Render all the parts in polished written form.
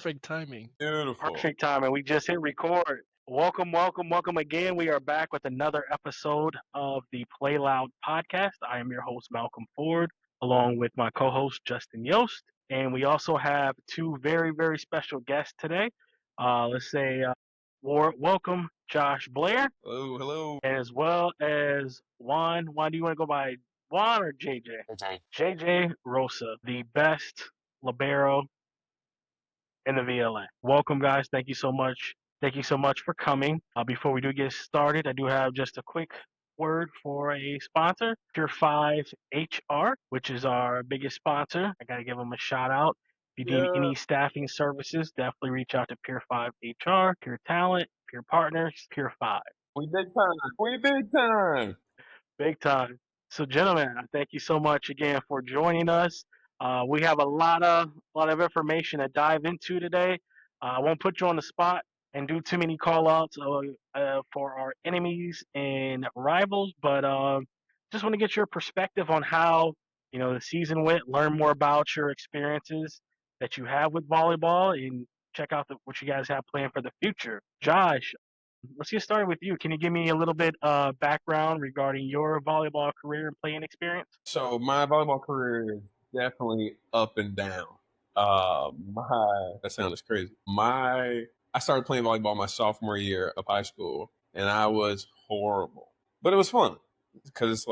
Perfect timing. Beautiful. Perfect time, and we just hit record. Welcome, welcome, welcome again. We are back with another episode of the Play Loud podcast. I am your host, Malcolm Ford, along with my co host, Justin Yost. And we also have two very, very special guests today. Let's say, welcome, Josh Blair, Hello, hello. and as well as Juan. Juan, do you want to go by Juan or JJ? Okay. JJ Rosa, the best Libero in the VLA. Welcome, guys. Thank you so much. Thank you so much for coming. Before we do get started, I do have just a quick word for a sponsor, Pure 5 HR, which is our biggest sponsor. I got to give them a shout out. If you need Yeah. any staffing services, definitely reach out to Pure 5 HR, Pure Talent, Pure Partners, Pure 5. We big time. We big time. Big time. So, gentlemen, thank you so much again for joining us. We have a lot of information to dive into today. I won't put you on the spot and do too many call outs for our enemies and rivals, but just want to get your perspective on how the season went. Learn more about your experiences that you have with volleyball, and check out what you guys have planned for the future. Josh, let's get started with you. Can you give me a little bit background regarding your volleyball career and playing experience? So my volleyball career is definitely up and down. That sounds crazy. I started playing volleyball my sophomore year of high school, and I was horrible, but it was fun because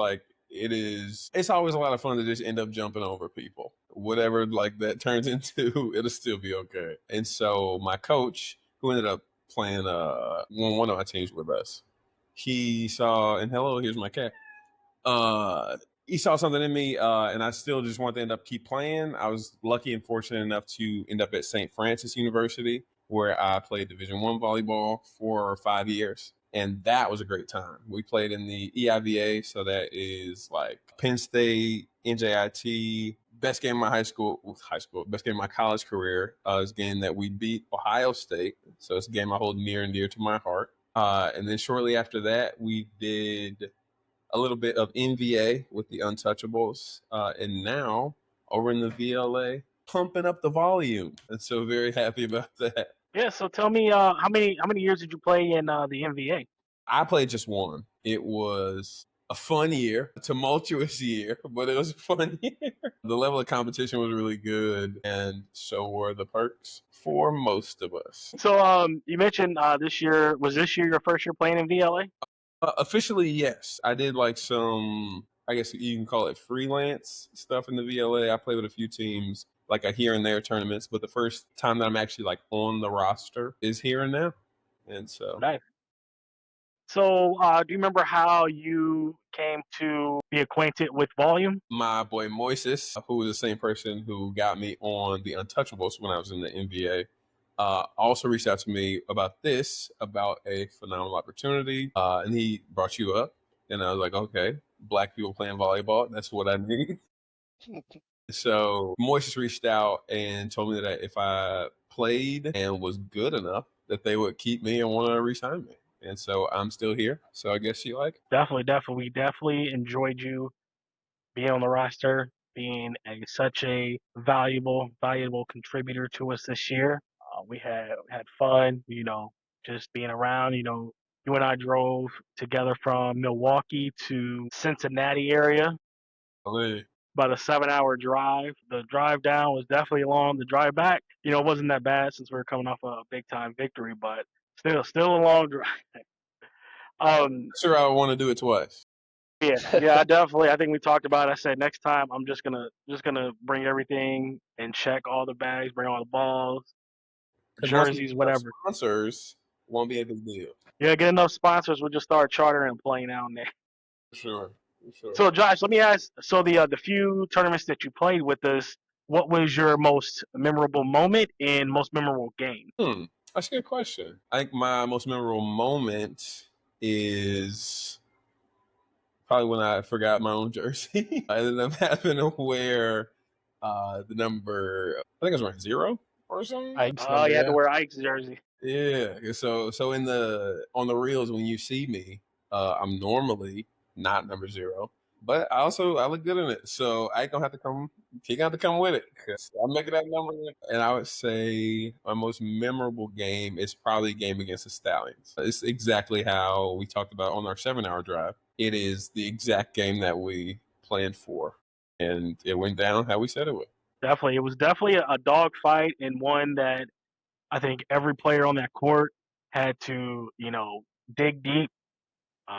it's always a lot of fun to just end up jumping over people. Whatever like that turns into, it'll still be okay. And so my coach, who ended up playing one of my teams with us, he saw, and hello, here's my cat. He saw something in me, and I still just wanted to keep playing. I was lucky and fortunate enough to end up at St. Francis University, where I played Division I volleyball for 5 years. And that was a great time. We played in the EIVA, so that is like Penn State, NJIT. Best game of my best game of my college career is a game that we beat Ohio State. So it's a game I hold near and dear to my heart. And then shortly after that, we did a little bit of NVA with the Untouchables. And now over in the VLA, pumping up the volume. And so very happy about that. Yeah. So tell me, how many years did you play in the NBA? I played just one. It was a fun year, a tumultuous year, but it was a fun year. The level of competition was really good, and so were the perks for most of us. So you mentioned this year. Was this year your first year playing in VLA? Officially, yes. I did like some, I guess you can call it freelance stuff in the VLA. I played with a few teams, like a here and there tournaments, but the first time that I'm actually like on the roster is here and now. And so Nice. So do you remember how you came to be acquainted with Volleyume? my boy Moises, who was the same person who got me on the Untouchables when I was in the NBA, also reached out to me about a phenomenal opportunity, and he brought you up, and I was like, okay, black people playing volleyball, that's what I need. So Moises reached out and told me that if I played and was good enough, that they would keep me and want to re-sign me. And so I'm still here. So I guess you like it. Definitely. We definitely enjoyed you being on the roster, being such a valuable contributor to us this year. We had fun, just being around. You and I drove together from Milwaukee to Cincinnati area, Hey. about a 7-hour drive. The drive down was definitely long. The drive back, it wasn't that bad since we were coming off a big time victory, but still a long drive. Sure, I want to do it twice. Yeah, I think we talked about it. I said next time I'm just gonna bring everything and check all the bags, bring all the balls, Because once we jerseys, get enough whatever. sponsors, won't be a big deal. Yeah, get enough sponsors, we'll just start chartering and playing down there. For sure. So Josh, let me ask. So the few tournaments that you played with us, what was your most memorable moment and most memorable game? That's a good question. I think my most memorable moment is probably when I forgot my own jersey. I ended up having to wear the number, I think it was around 0 or something. Ike's Oh, number, you had to yeah. wear Ike's jersey. Yeah. So on the reels when you see me, I'm normally not number 0, but I look good in it, so I ain't gonna have to come. He gonna have to come with it. 'Cause I'm making that number, and I would say my most memorable game is probably a game against the Stallions. It's exactly how we talked about on our 7-hour drive. It is the exact game that we planned for, and it went down how we said it would. Definitely, it was definitely a dog fight, and one that I think every player on that court had to, dig deep.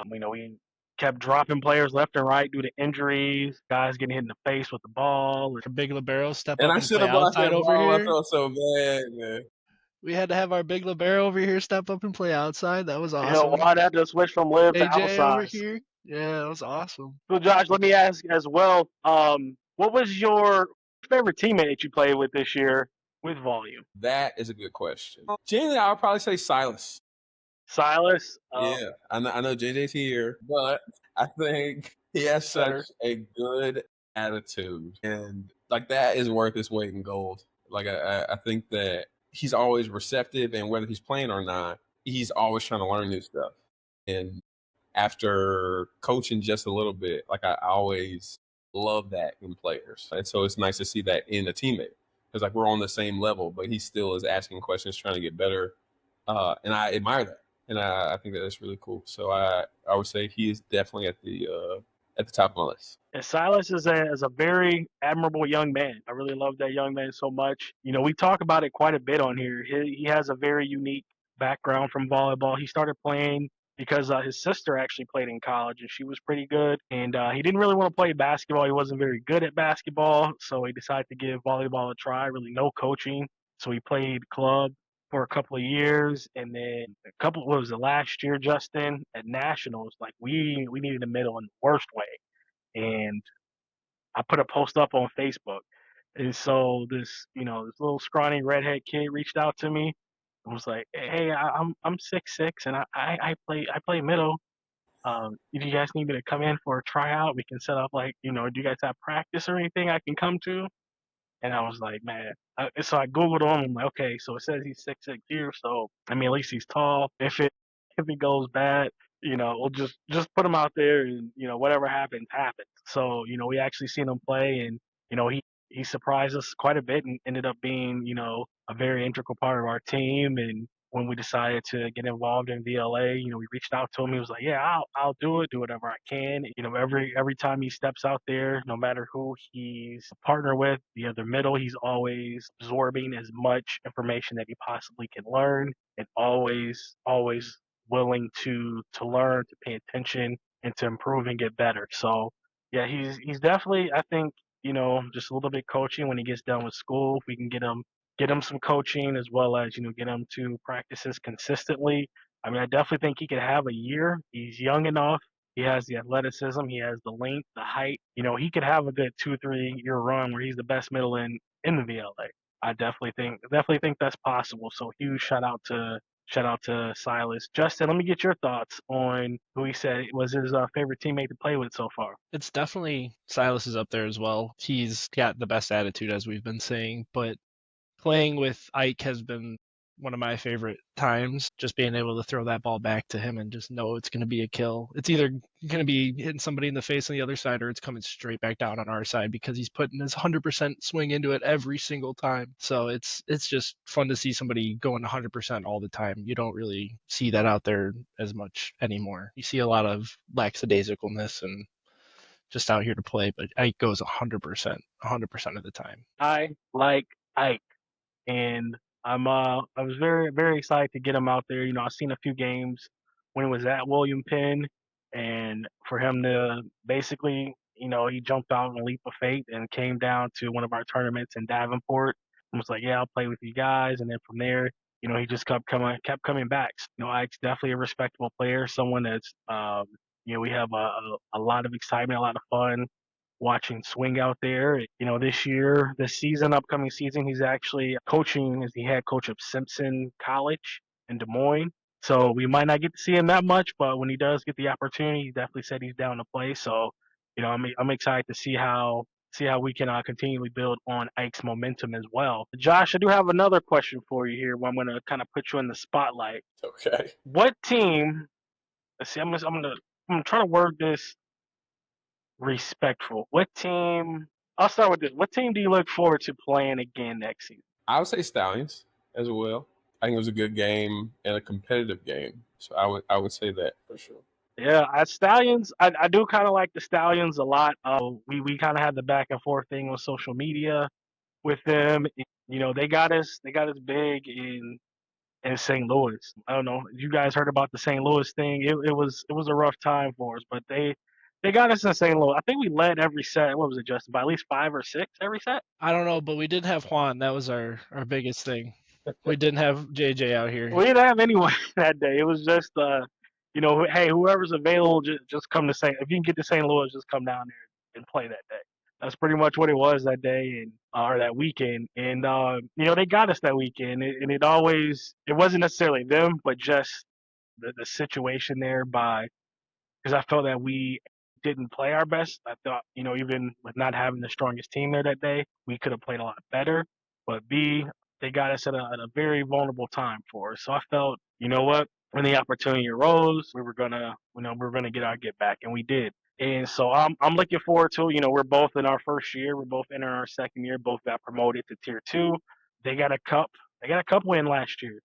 We kept dropping players left and right due to injuries, guys getting hit in the face with the ball. A big Libero step And up I and should play have blocked outside that over ball. I here. felt so bad, man. We had to have our big Libero over here step up and play outside. That was awesome. Why had to switch from live to AJ over outside. here. Yeah, that was awesome. So, Josh, let me ask as well. What was your favorite teammate that you played with this year with Volleyume? That is a good question. Generally, I would probably say Silas. Silas, Yeah, I know JJ's here, but I think he has such better. a good attitude, and like that is worth its weight in gold. Like I think that he's always receptive, and whether he's playing or not, he's always trying to learn new stuff. And after coaching just a little bit, like I always love that in players, and so it's nice to see that in a teammate because like we're on the same level, but he still is asking questions, trying to get better, and I admire that, and I think that that's really cool. So I would say he is definitely at the top of my list. And Silas is a very admirable young man. I really love that young man so much. We talk about it quite a bit on here. He has a very unique background from volleyball. He started playing because his sister actually played in college and she was pretty good. And he didn't really want to play basketball. He wasn't very good at basketball, so he decided to give volleyball a try. Really, no coaching. So he played club for a couple of years, and then what was it, last year, Justin, at nationals? Like we needed a middle in the worst way, and I put a post up on Facebook. And so this little scrawny redhead kid reached out to me and was like, "Hey, I'm 6'6" and I play middle. If you guys need me to come in for a tryout, we can set up like, do you guys have practice or anything I can come to?" And I was like, man. So I googled him. I'm like, okay, so it says he's 6'6" here, so I mean at least he's tall. If it goes bad, we'll just put him out there, and whatever happens, happens. So we actually seen him play, and he surprised us quite a bit, and ended up being a very integral part of our team. And when we decided to get involved in VLA, we reached out to him. He was like, "Yeah, I'll do whatever I can." Every time he steps out there, no matter who he's a partner with, the other middle, he's always absorbing as much information that he possibly can learn, and always willing to learn, to pay attention, and to improve and get better. So yeah, he's definitely, I think, just a little bit coaching when he gets done with school. If we can get him some coaching, as well as get him to practices consistently. I mean, I definitely think he could have a year. He's young enough. He has the athleticism. He has the length, the height. He could have a good 2 3 year run where he's the best middle in the VLA. I definitely think that's possible. So huge shout out to Silas. Justin, let me get your thoughts on who he said was his favorite teammate to play with so far. It's definitely Silas is up there as well. He's got the best attitude, as we've been saying, but playing with Ike has been one of my favorite times. Just being able to throw that ball back to him and just know it's going to be a kill. It's either going to be hitting somebody in the face on the other side, or it's coming straight back down on our side, because he's putting his 100% swing into it every single time. So it's just fun to see somebody going 100% all the time. You don't really see that out there as much anymore. You see a lot of lackadaisicalness and just out here to play, but Ike goes 100% of the time. I like Ike, and I was very very excited to get him out there. I've seen a few games when he was at William Penn, and for him to basically, he jumped out on a leap of faith and came down to one of our tournaments in Davenport and was like, "Yeah, I'll play with you guys." And then from there, he just kept coming back. Ike's definitely a respectable player, someone that's we have a lot of excitement, a lot of fun watching swing out there. This season, upcoming season, he's actually coaching as the head coach of Simpson College in Des Moines. So we might not get to see him that much, but when he does get the opportunity, he definitely said he's down to play. So, I'm excited to see how we can continually build on Ike's momentum as well. Josh, I do have another question for you here. Where I'm going to kind of put you in the spotlight. Okay. What team? Let's see. I'm gonna try to word this respectful. What team? I'll start with this. What team do you look forward to playing again next season? I would say Stallions as well. I think it was a good game and a competitive game. So I would say that for sure. Yeah, at Stallions, I do kind of like the Stallions a lot. We kind of had the back and forth thing on social media with them. You know, they got us big in St. Louis. I don't know. You guys heard about the St. Louis thing? It was a rough time for us, but they got us in St. Louis. I think we led every set. What was it, Justin? By at least 5 or 6 every set. I don't know, but we did have Juan. That was our biggest thing. We didn't have JJ out here. We didn't have anyone that day. It was just hey, whoever's available, just come to St. If you can get to St. Louis, just come down there and play that day. That's pretty much what it was that day and or that weekend. And they got us that weekend, and it wasn't necessarily them, but just the situation there by because I felt that we didn't play our best. I thought, even with not having the strongest team there that day, we could have played a lot better. But B, they got us at a very vulnerable time for us. So I felt, you know what, when the opportunity arose, we were gonna get our get back, and we did. And so I'm looking forward to, we're both in our first year, we're both entering our second year, both got promoted to tier two. They got a cup, they got a cup win last year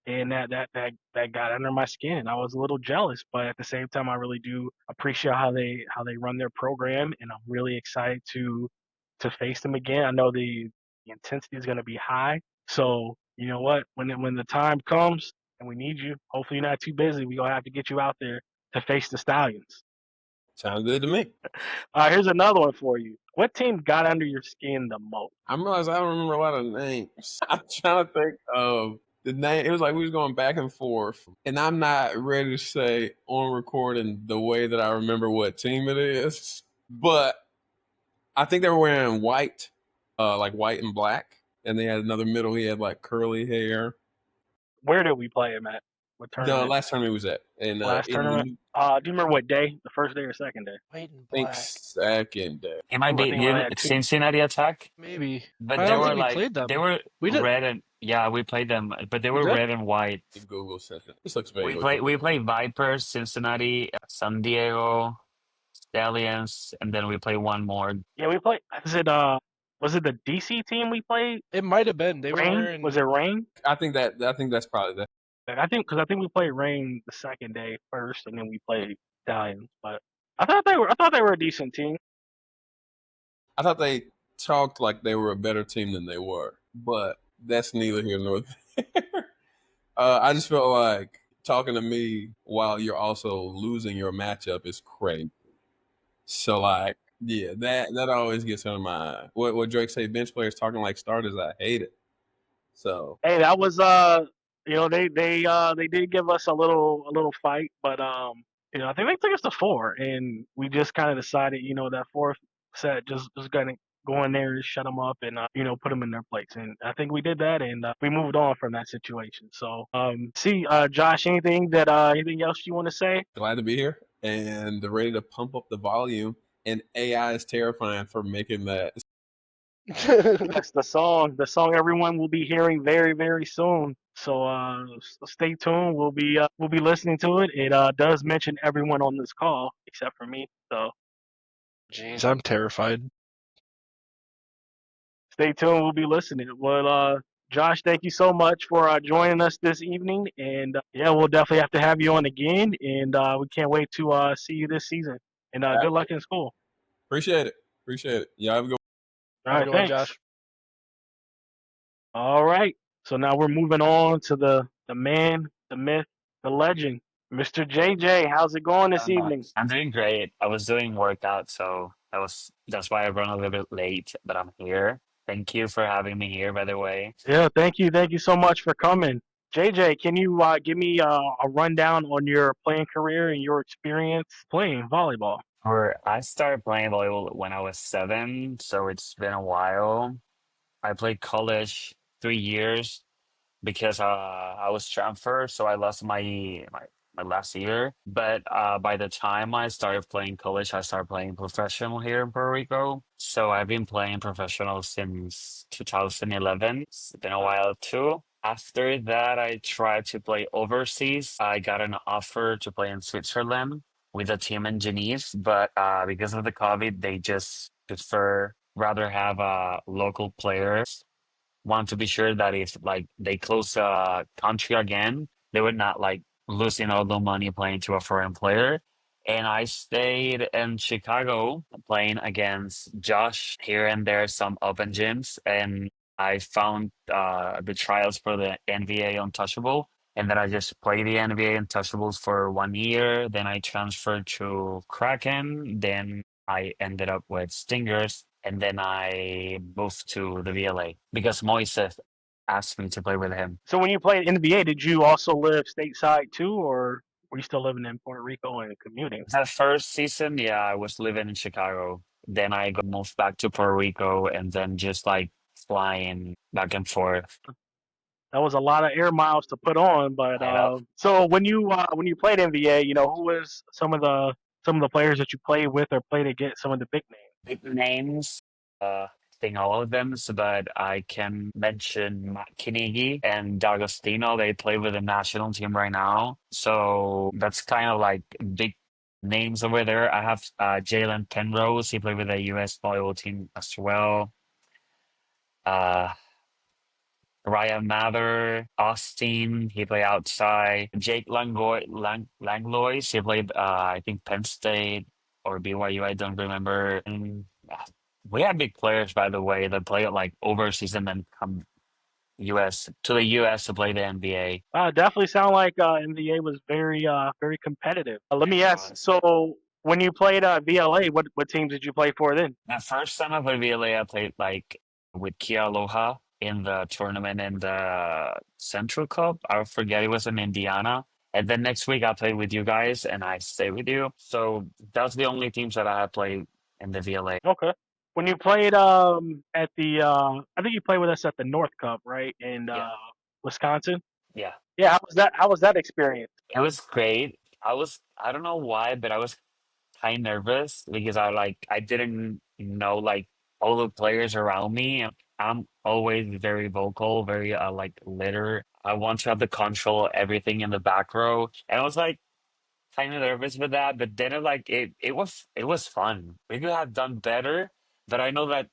and that got under my skin. I was a little jealous, but at the same time, I really do appreciate how they run their program, and I'm really excited to face them again. I know the intensity is going to be high, so you know what? When the time comes and we need you, hopefully you're not too busy. We're gonna have to get you out there to face the Stallions. Sounds good to me. Here's another one for you. What team got under your skin the most? I realized I don't remember a lot of names. I'm trying to think of the name. It was like we was going back and forth, and I'm not ready to say on recording the way that I remember what team it is. But I think they were wearing white, like white and black, and they had another middle. He had like curly hair. Where did we play him at? What The tournament? last tournament was at, and Last tournament. in Do you remember what day? The first day or second day? White and I think black. second day. It might Ooh, I be think we did had two. Cincinnati Attack, Maybe. but I they don't were think we like played they them. were We did. red and yeah, we played them, but they We were did. red and white. Google says it. This looks We vaguely play we familiar. play Vipers, Cincinnati, San Diego, Stallions, and then we play one more. Yeah, we played. Was it the DC team we played? It might have been. They were Rain? Was wearing. it Rain? I think that's probably that. I think we played Rain the second day first, and then we played Stallions. But I thought they were a decent team. I thought they talked like they were a better team than they were, but that's neither here nor there. I just felt like talking to me while you're also losing your matchup is crazy. So like, yeah, that always gets on my what Drake say. Bench players talking like starters. I hate it. So Hey, that was they did give us a little fight, but I think they took us to four, and we just kind of decided, that fourth set just gonna go in there and shut them up and put them in their place, and I think we did that, and we moved on from that situation. So Josh, anything else you want to say? glad to be here and ready to pump up the volume. And AI is terrifying for making that. Yes, the song everyone will be hearing very, very soon. So stay tuned. We'll be listening to it. It does mention everyone on this call except for me. So Jeez, I'm terrified. stay tuned. We'll be listening. Well, Josh, thank you so much for joining us this evening. And yeah, we'll definitely have to have you on again. And we can't wait to see you this season. And good luck in school. Appreciate it. Appreciate it. Yeah, have a good All Have a right, good one, thanks. Josh. All right. So now we're moving on to the man, the myth, the legend, Mr. JJ. How's it going this evening? I'm doing great. I was doing workout, so that's why I run a little bit late, but I'm here. Thank you for having me here, by the way. Yeah, thank you so much for coming. JJ, can you give me a rundown on your playing career and your experience playing volleyball? Or I started playing volleyball when I was 7, so it's been a while. I played college 3 years because I was transferred, so I lost my last year. But by the time I started playing college, I started playing professional here in Puerto Rico. So I've been playing professional since 2011. It's been a while too. After that, I tried to play overseas. I got an offer to play in Switzerland. with a team in Geneva, but because of the COVID, they just prefer rather have local players. Want to be sure that if like they close a country again, they would not like losing all the money playing to a foreign player. And I stayed in Chicago playing against Josh here and there, some open gyms, and I found the trials for the NBA Untouchable. And then I just played the NBA Untouchables for 1 year. Then I transferred to Kraken. Then I ended up with Stingers, and then I moved to the VLA because Moises asked me to play with him. So when you played NBA, did you also live stateside too, or were you still living in Puerto Rico and commuting? That first season, yeah, I was living in Chicago. Then I got moved back to Puerto Rico, and then just like flying back and forth. That was a lot of air miles to put on. But I know. so when you played NBA, who was some of the players that you played with or played against, some of the big names? Big names, I think all of them, but I can mention Matt Kinigi and D'Agostino. They play with the national team right now. So that's kind of like big names over there. I have Jalen Penrose. He played with the US volleyball team as well. Uh, Ryan Mather, Austin, he played outside. Jake Langlois, he played, I think, Penn State or BYU, I don't remember. And we had big players, by the way, that play like overseas and then come the US to play the NBA. Definitely sound like NBA was very competitive. Let me It ask. was. So when you played VLA, what teams did you play for then? The first time I played VLA, I played like with Kia Aloha in the tournament in the Central Cup. I forget, it was in Indiana. And then next week I played with you guys and I stayed with you. So that's the only teams that I have played in the VLA. Okay. When you played at the I think you played with us at the North Cup, right? In Yeah. Wisconsin. Yeah. Yeah, how was that experience? It was great. I don't know why, but I was kind of nervous because I didn't know like all the players around me. I'm always very vocal, very like litter. I want to have the control everything in the back row, and I was like kind of nervous with that. But then it was fun. We could have done better, but I know that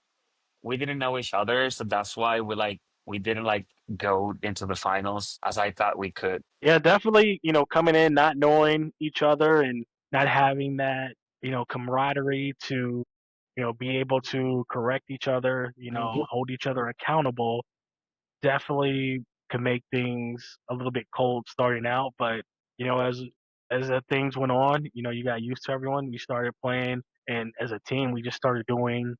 we didn't know each other, so that's why we didn't like go into the finals as I thought we could. Yeah, definitely. Coming in not knowing each other and not having that camaraderie to be able to correct each other, Mhm. hold each other accountable. Definitely can make things a little bit cold starting out, but as things went on, you got used to everyone. We started playing, and as a team, we just started doing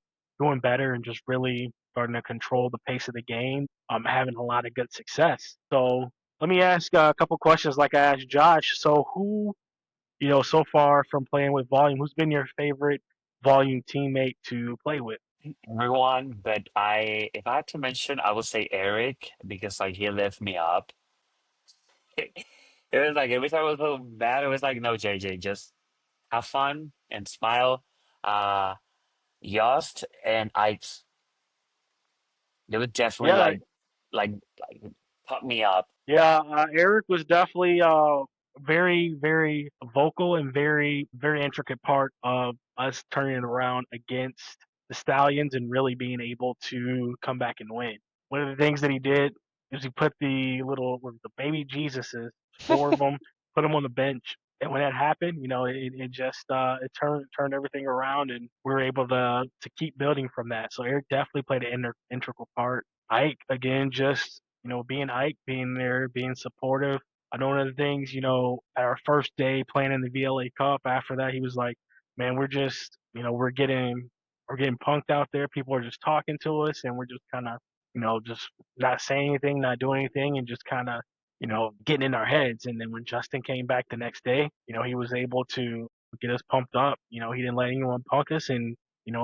better and just really starting to control the pace of the game. Having a lot of good success. So let me ask a couple questions, like I asked Josh. So who, so far from playing with Volume, who's been your favorite Volume teammate to play with? Everyone, but if I had to mention, I would say Eric because like he lifted me up. It was like every time I was so bad, it was like, no, JJ, just have fun and smile. Uh, Yost and Ike, they would definitely Yeah, like pump me up. yeah, Eric was definitely very, very vocal and very intricate part of us turning it around against the Stallions and really being able to come back and win. One of the things that he did is he put the baby Jesuses, four of them, put them on the bench. And when that happened, it just it turned everything around, and we were able to keep building from that. So Eric definitely played an integral part. Ike again, just being Ike, being there, being supportive. I know one of the things, at our first day playing in the VLA Cup, after that, he was like, man, we're just, we're getting punked out there. People are just talking to us, and we're just kind of, just not saying anything, not doing anything, and just kind of, getting in our heads. And then when Justin came back the next day, he was able to get us pumped up. He didn't let anyone punk us. And,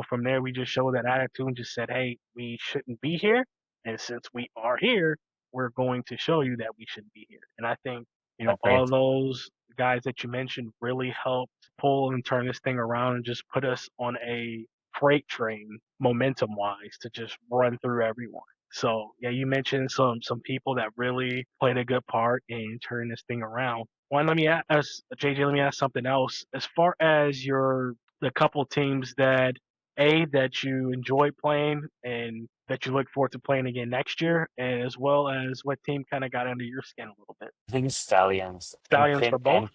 from there, we just showed that attitude and just said, hey, we shouldn't be here. And since we are here, we're going to show you that we should be here. And I think, all Agreed. of those guys that you mentioned really helped pull and turn this thing around and just put us on a freight train momentum wise to just run through everyone. So yeah, you mentioned some people that really played a good part in turning this thing around. Let me ask JJ. Let me ask something else. As far as the couple teams that you enjoy playing and that you look forward to playing again next year, and as well as what team kind of got under your skin a little bit. I think it's Stallions and Stallions for both.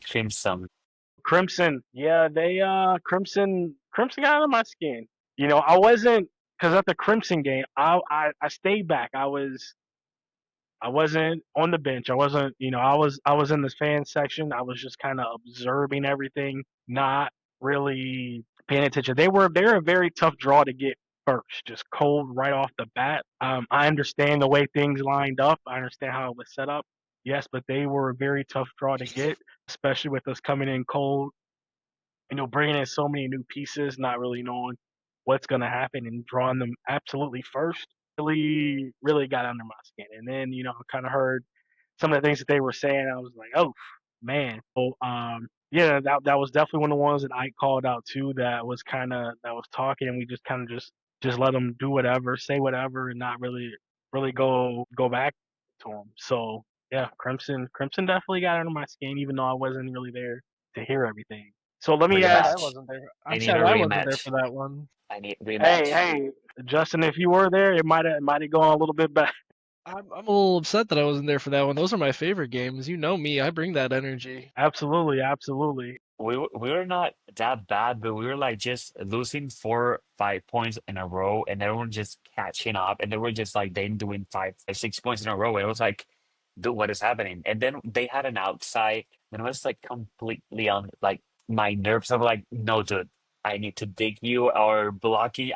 Crimson. Crimson, yeah, they Crimson got under my skin. I wasn't because at the Crimson game, I stayed back. I wasn't on the bench. I wasn't, I was in the fan section. I was just kind of observing everything, not really paying attention. They're a very tough draw to get first, just cold right off the bat. I understand the way things lined up. I understand how it was set up. Yes, but they were a very tough draw to get, especially with us coming in cold, bringing in so many new pieces, not really knowing what's going to happen and drawing them absolutely first really, really got under my skin. And then, I kind of heard some of the things that they were saying. I was like, oh, man. So, yeah, that was definitely one of the ones that I called out too. That was talking, and we just kind of just let them do whatever, say whatever, and not really go back to them. So yeah, Crimson definitely got under my skin, even though I wasn't really there to hear everything. So let I'm me sad ask. I Rematch. wasn't there. I I'm need a sad I wasn't there for rematch. that one. I need Hey, rematch. hey, Justin, if you were there, it might have gone a little bit better. I'm a little upset that I wasn't there for that one. Those are my favorite games. You know me. I bring that energy. Absolutely, absolutely. We were not that bad, but we were like just losing 4, 5 points in a row, and everyone just catching up, and they were just like they doing 5, 6 points in a row. And it was like, dude, what is happening? And then they had an outside, and it was like completely on like my nerves. I'm like, no, dude, I need to dig you or block you.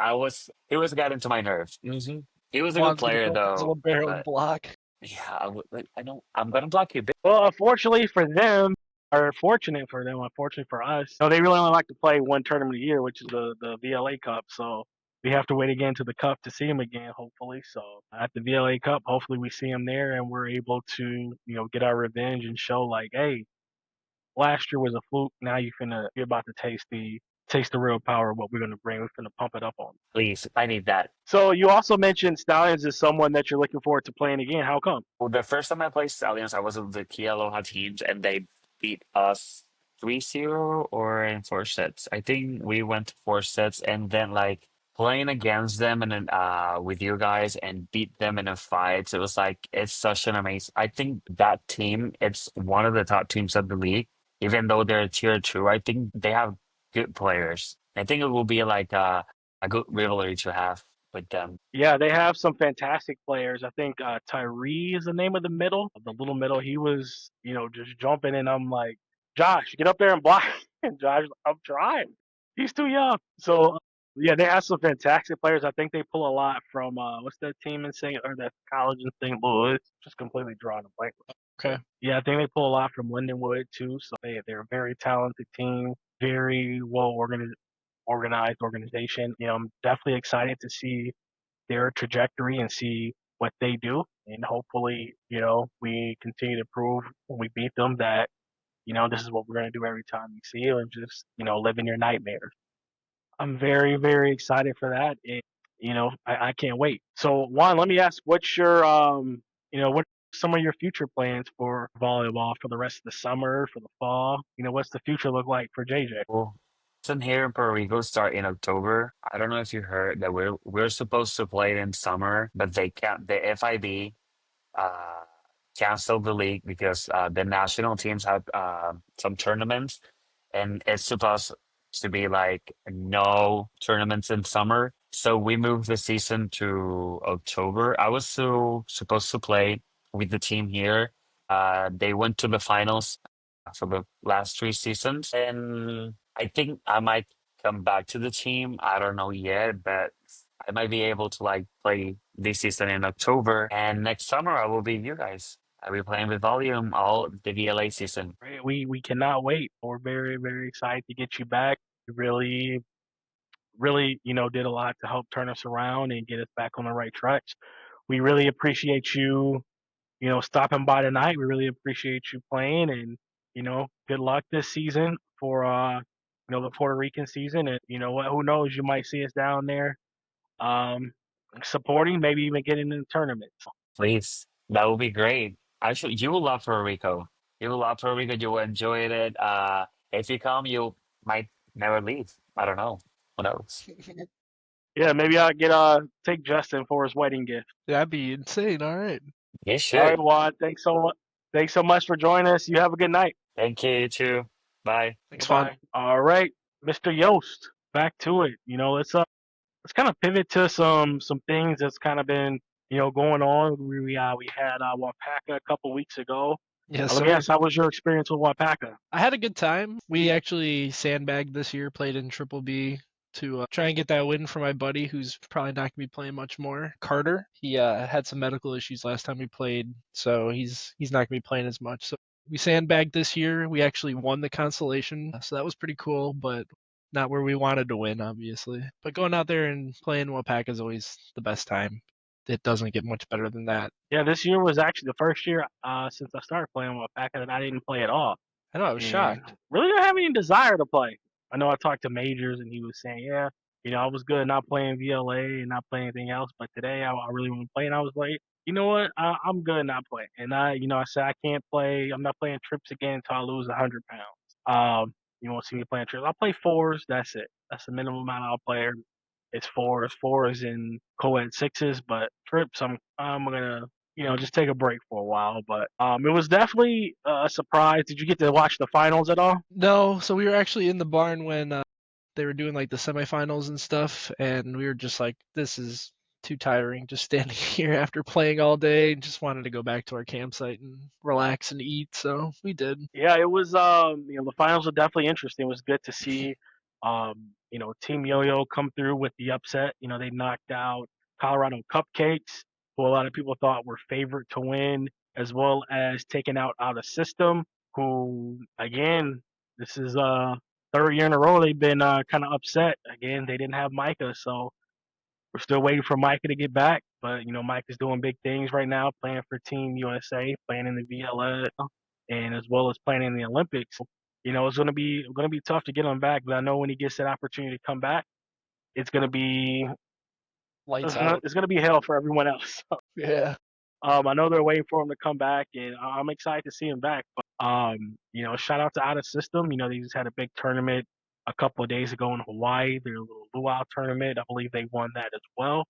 It was getting to my nerves. He was a good Juan's gonna player go up as a though, libero and but block. yeah, I know I'm gonna block you. Well, unfortunately for them, or fortunate for them, unfortunately for us, no, they really only like to play one tournament a year, which is the VLA Cup. So we have to wait again to the Cup to see them again, hopefully. So at the VLA Cup, hopefully we see them there and we're able to, get our revenge and show like, hey, last year was a fluke. Now you're about to taste the real power of what we're gonna bring. We're gonna pump it up on. Please, I need that. So you also mentioned Stallions is someone that you're looking forward to playing again. How come? Well, the first time I played Stallions, I was with the Kia Aloha teams, and they beat us 3-0 or in 4 sets. I think we went to 4 sets, and then like playing against them and then with you guys and beat them in a fight. So it was like it's such an amazing. I think that team, it's one of the top teams of the league, even though they're tier 2. I think they have good players. I think it will be like a good rivalry to have with them. Yeah, they have some fantastic players. I think Tyree is the name of the little middle. He was, just jumping, and I'm like, Josh, get up there and block. And Josh, I'm trying. He's too young. So yeah, they have some fantastic players. I think they pull a lot from what's that team in St. or that college in St. Louis? Just completely drawing a blank. Okay. Yeah, I think they pull a lot from Lindenwood too. So they're a very talented team, very well organized organization. I'm definitely excited to see their trajectory and see what they do. And hopefully, we continue to prove when we beat them that, this is what we're going to do every time we see you and just, live in your nightmares. I'm very, very excited for that. And, I can't wait. So Juan, let me ask, what are some of your future plans for volleyball for the rest of the summer, for the fall? What's the future look like for JJ? Well, season here in Puerto Rico start in October. I don't know if you heard that we're supposed to play it in summer, but they can't. The FIB uh, canceled the league because the national teams have some tournaments, and it's supposed to be like no tournaments in summer. So we moved the season to October. I was so supposed to play with the team here. They went to the finals for the last 3 seasons, and I think I might come back to the team. I don't know yet, but I might be able to like play this season in October, and next summer I will be with you guys. I'll be playing with Volleyume all the VLA season. Right, we cannot wait. We're very, very excited to get you back. You really, really, did a lot to help turn us around and get us back on the right tracks. We really appreciate you, stopping by tonight. We really appreciate you playing and, good luck this season for, the Puerto Rican season. And you know what, who knows, you might see us down there, um, supporting, maybe even getting in the tournament. Please, that would be great. Actually, you will love Puerto Rico. You will love Puerto Rico. You will enjoy it. If you come, you might never leave. I don't know. Who knows? Yeah, maybe I'll get take Justin for his wedding gift. That'd be insane. All right. You All right, should. Juan. Thanks so much. Thanks so much for joining us. You have a good night. Thank you too. Bye. Thanks, Bye fun. bye. All right, Mr. Yost. Back to it. Let's kind of pivot to some things that's kind of been going on. We had Wapaka a couple weeks ago. Yes, Let me sir. ask, how was your experience with Wapaka? I had a good time. We actually sandbagged this year, played in Triple B to try and get that win for my buddy, who's probably not going to be playing much more. Carter. He had some medical issues last time we played, so he's not going to be playing as much. So we sandbagged this year. We actually won the consolation, so that was pretty cool, but not where we wanted to win, obviously. But going out there and playing Wapaka is always the best time. It doesn't get much better than that. Yeah, this year was actually the first year since I started playing Wapaka that I didn't play at all. I know, I was And shocked. really didn't have any desire to play. I know I talked to Majors and he was saying, yeah, I was good not playing VLA and not playing anything else, but today I really want to play. And I was like, you know what, I'm good not playing. And I said I can't play. I'm not playing trips again until I lose 100 pounds. You won't see me playing trips. I'll play fours. That's it. That's the minimum amount I'll play. It's fours and co-ed sixes, but trips I'm gonna just take a break for a while. But it was definitely a surprise. Did you get to watch the finals at all? No, so we were actually in the barn when they were doing like the semifinals and stuff, and we were just like, this is too tiring, just standing here after playing all day, and just wanted to go back to our campsite and relax and eat. So we did. Yeah, it was the finals were definitely interesting. It was good to see Team Yo-Yo come through with the upset. They knocked out Colorado Cupcakes, who a lot of people thought were favorite to win, as well as taking out of system, who again, this is third year in a row they've been kind of upset. Again, they didn't have Micah, so we're still waiting for Micah to get back, but Micah's doing big things right now, playing for Team USA, playing in the VLA, and as well as playing in the Olympics. It's gonna be tough to get him back, but I know when he gets that opportunity to come back, it's gonna be Lights out. it's gonna be hell for everyone else. Yeah. I know they're waiting for him to come back, and I'm excited to see him back. But shout out to Out of System. They just had a big tournament a couple of days ago in Hawaii. Their little luau tournament. I believe they won that as well.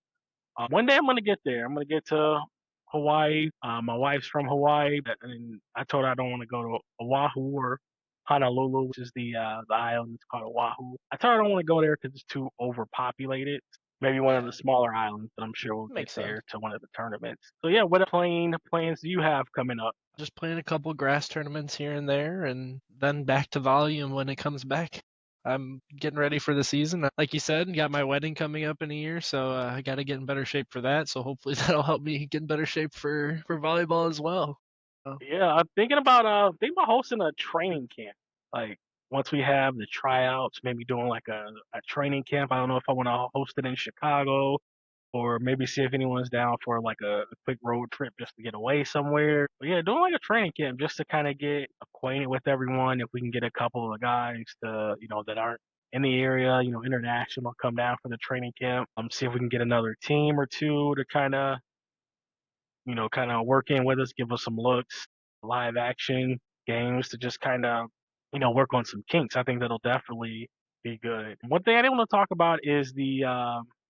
One day I'm gonna get there. I'm gonna get to Hawaii. My wife's from Hawaii, and I told her I don't want to go to Oahu or Honolulu, which is the island. It's called Oahu. I told her I don't want to go there because it's too overpopulated. Maybe one of Yeah. the smaller islands, but I'm sure we'll get Makes sense. there to one of the tournaments. So yeah, what plans do you have coming up? Just playing a couple grass tournaments here and there, and then back to Volleyume when it comes back. I'm getting ready for the season. Like you said, got my wedding coming up in a year, so I got to get in better shape for that. So hopefully that'll help me get in better shape for volleyball as well. Yeah, I'm thinking about hosting a training camp. Like once we have the tryouts, maybe doing like a training camp. I don't know if I want to host it in Chicago or maybe see if anyone's down for like a quick road trip just to get away somewhere. But yeah, doing like a training camp just to kind of get acquainted with everyone. If we can get a couple of guys to that aren't in the area, international, come down for the training camp. See if we can get another team or two to kind of work in with us, give us some looks, live action games to just kind of, work on some kinks. I think that'll definitely be good. One thing I didn't want to talk about is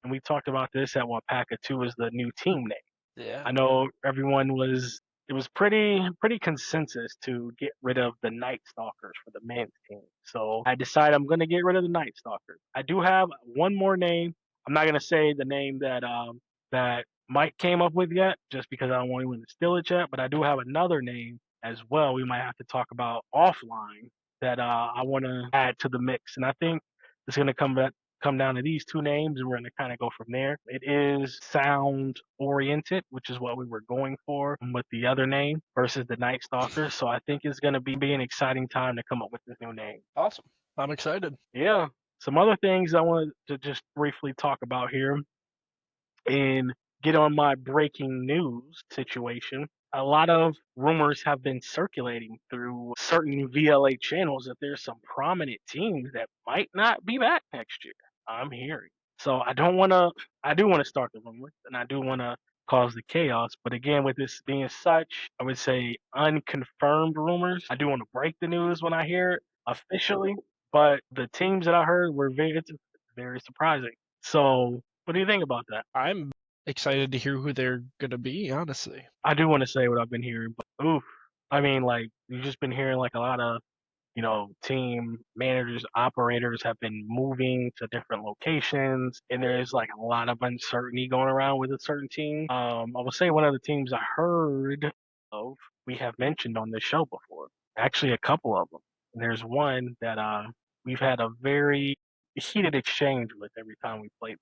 and we talked about this at Wapaka too, is the new team name. Yeah. I know it was pretty consensus to get rid of the Night Stalkers for the men's team. So I decided I'm gonna get rid of the Night Stalkers. I do have one more name. I'm not gonna say the name that Mike came up with yet, just because I don't want anyone to steal it yet. But I do have another name as well. We might have to talk about offline that I want to add to the mix, and I think it's gonna come down to these two names, and we're going to kind of go from there. It is sound oriented, which is what we were going for with the other name versus the Night Stalker. So I think it's going to be an exciting time to come up with this new name. Awesome. I'm excited. Yeah. Some other things I wanted to just briefly talk about here and get on my breaking news situation. A lot of rumors have been circulating through certain VLA channels that there's some prominent teams that might not be back next year. I'm hearing. So I do want to start the rumors and I do want to cause the chaos. But again, with this being such, I would say unconfirmed rumors. I do want to break the news when I hear it officially, but the teams that I heard were it's very surprising. So, what do you think about that? I'm excited to hear who they're gonna be, honestly. I do want to say what I've been hearing, but oof. I mean, like, you've just been hearing like a lot of, team managers, operators have been moving to different locations, and there's like a lot of uncertainty going around with a certain team. I will say one of the teams I heard of, we have mentioned on this show before. Actually, a couple of them. And there's one that we've had a very heated exchange with every time we played them.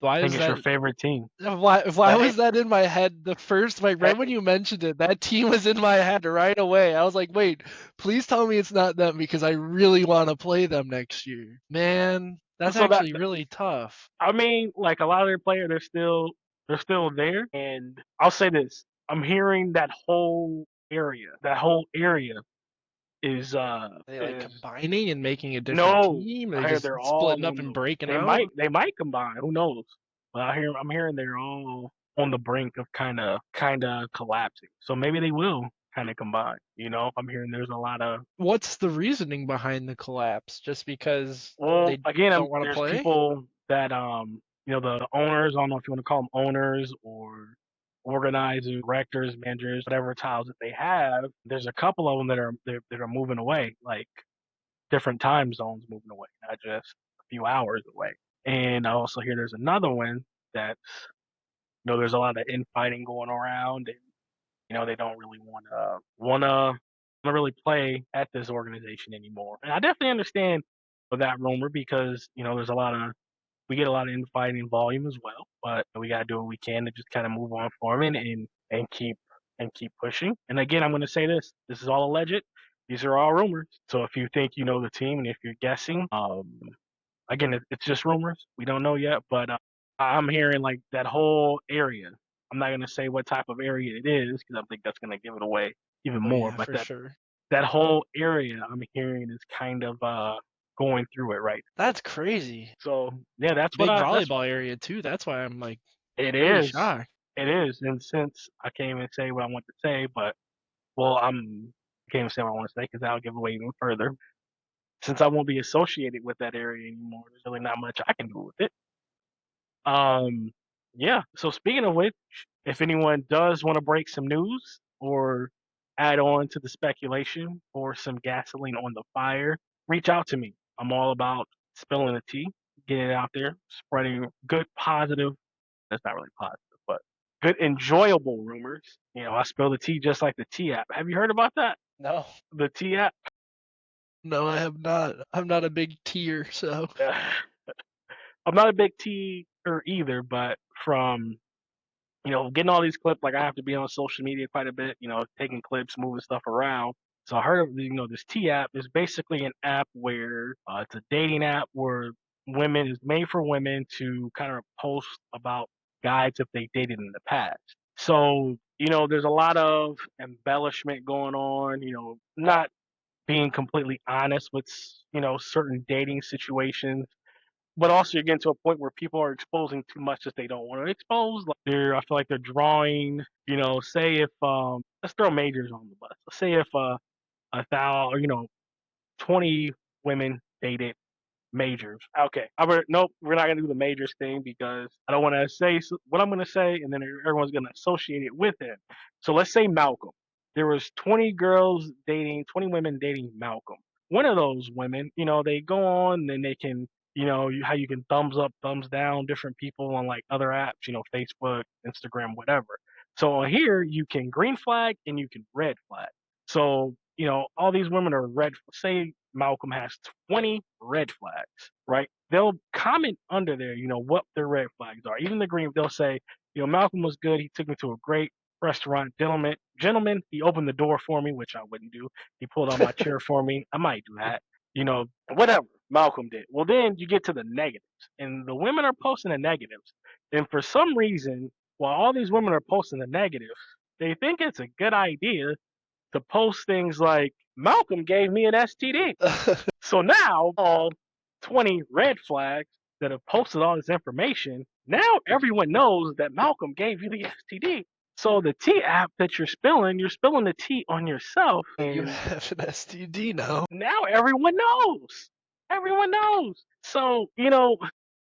Why I think is it's your that? favorite team. Why was that in my head the first, like, right when you mentioned it, that team was in my head right away. I was like, wait, please tell me it's not them because I really want to play them next year. Man, that's So that actually really tough. I mean, like a lot of their players, they're still there. And I'll say this: I'm hearing that whole area is Are they like combining and making a different no. team? Are I they hear just they're all splitting up on and the. breaking They out? might combine. Who knows? But I'm hearing they're all on the brink of kind of collapsing. So maybe they will kind of combine. I'm hearing there's a lot of. What's the reasoning behind the collapse? Just because Well, they again, don't want to there's play? people that the owners. I don't know if you want to call them owners or organizers, directors, managers, whatever titles that they have. There's a couple of them that are moving away, like different time zones moving away, not just a few hours away. And I also hear there's another one that there's a lot of infighting going around, and they don't really wanna really play at this organization anymore. And I definitely understand for that rumor because there's a lot of we get a lot of infighting volume as well, but we gotta do what we can to just kind of move on forming and keep pushing. And again, I'm gonna say this: this is all alleged. These are all rumors. So if you think you know the team and if you're guessing, again, it's just rumors. We don't know yet, but I'm hearing like that whole area. I'm not gonna say what type of area it is because I think that's gonna give it away even Oh more. yeah, But for sure. that whole area I'm hearing is kind of going through it right. That's crazy. So yeah, that's what Big that's volleyball area too. That's why I'm like it really is. shocked. It is. And since I can't even say what I want to say, but well, I can't even say what I want to say because that'll give away even further. Since I won't be associated with that area anymore, there's really not much I can do with it. Um, yeah. So speaking of which, if anyone does want to break some news or add on to the speculation or some gasoline on the fire, reach out to me. I'm all about spilling the tea, getting it out there, spreading good, positive. That's not really positive, but good, enjoyable rumors. I spill the tea just like the tea app. Have you heard about that? No. The tea app. No, I have not. I'm not a big tier, so I'm not a big tea either, but from getting all these clips, like I have to be on social media quite a bit, taking clips, moving stuff around. So I heard of this T app is basically an app where it's a dating app where women is made for women to kind of post about guys if they dated in the past. So there's a lot of embellishment going on. Not being completely honest with certain dating situations, but also you're getting to a point where people are exposing too much that they don't want to expose. Like I feel like they're drawing. Say if let's throw majors on the bus. Say if 20 women dated majors. Okay, nope, we're not gonna do the majors thing because I don't want to say what I'm gonna say, and then everyone's gonna associate it with it. So let's say Malcolm. There was 20 women dating Malcolm. One of those women, they go on and they can, how you can thumbs up, thumbs down different people on like other apps, Facebook, Instagram, whatever. So on here, you can green flag and you can red flag. So, all these women are red. Say Malcolm has 20 red flags, right? They'll comment under there, what their red flags are. Even the green, they'll say, Malcolm was good. He took me to a great restaurant. Gentlemen, he opened the door for me, which I wouldn't do. He pulled out my chair for me. I might do that. Whatever Malcolm did. Well, then you get to the negatives, and the women are posting the negatives. And for some reason, while all these women are posting the negatives, they think it's a good idea to post things like Malcolm gave me an STD. So now all 20 red flags that have posted all this information Now everyone knows that Malcolm gave you the STD. So the T app that you're spilling the T on yourself. You And have an STD now. now everyone knows. Everyone knows. So,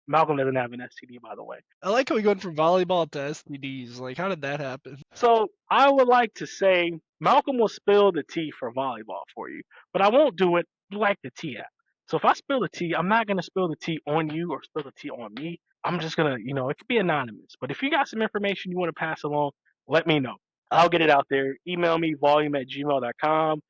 Malcolm doesn't have an STD, by the way. I like how we went from volleyball to STDs. Like, how did that happen? So I would like to say Malcolm will spill the tea for volleyball for you, but I won't do it like the tea app. So if I spill the tea, I'm not gonna spill the tea on you or spill the tea on me. I'm just gonna, it could be anonymous. But if you got some information you want to pass along, let me know. I'll get it out there. Email me volume@gmail.com.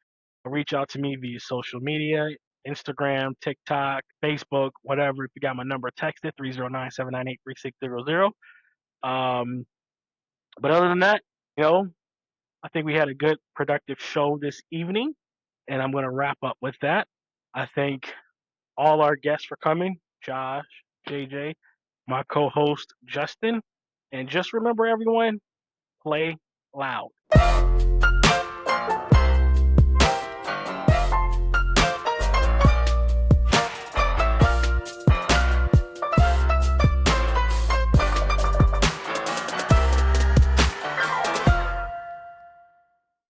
Reach out to me via social media, Instagram, TikTok, Facebook, whatever. If you got my number, text it 309-798-3600. But other than that, I think we had a good, productive show this evening, and I'm going to wrap up with that. I thank all our guests for coming, Josh, JJ, my co-host Justin, and just remember, everyone, play loud.